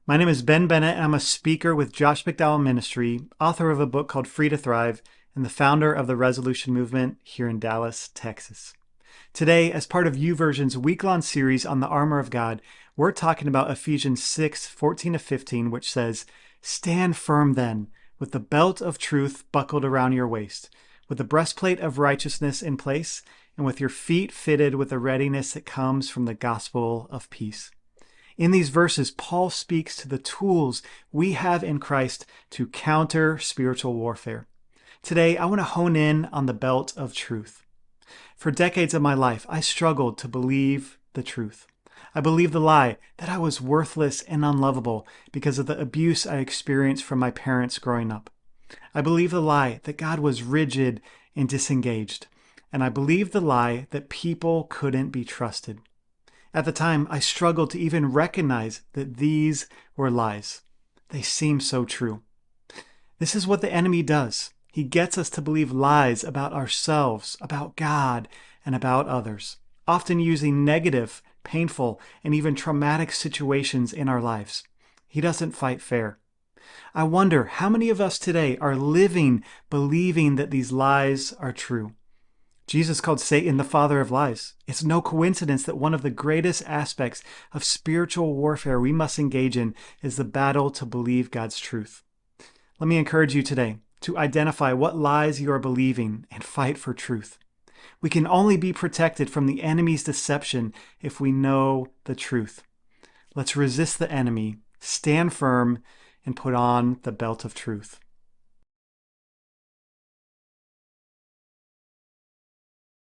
My name is Ben Bennett, and I'm a speaker with Josh McDowell Ministry, author of a book called Free to Thrive, and the founder of the Resolution Movement here in Dallas, Texas. Today, as part of YouVersion's week-long series on the armor of God, we're talking about Ephesians 6:14-15, which says, "Stand firm then, with the belt of truth buckled around your waist, with the breastplate of righteousness in place, and with your feet fitted with the readiness that comes from the gospel of peace." In these verses, Paul speaks to the tools we have in Christ to counter spiritual warfare. Today, I want to hone in on the belt of truth. For decades of my life, I struggled to believe the truth. I believed the lie that I was worthless and unlovable because of the abuse I experienced from my parents growing up. I believed the lie that God was rigid and disengaged. And I believed the lie that people couldn't be trusted. At the time, I struggled to even recognize that these were lies. They seem so true. This is what the enemy does. He gets us to believe lies about ourselves, about God, and about others, often using negative, painful, and even traumatic situations in our lives. He doesn't fight fair. I wonder how many of us today are living believing that these lies are true. Jesus called Satan the father of lies. It's no coincidence that one of the greatest aspects of spiritual warfare we must engage in is the battle to believe God's truth. Let me encourage you today to identify what lies you are believing and fight for truth. We can only be protected from the enemy's deception if we know the truth. Let's resist the enemy, stand firm, and put on the belt of truth.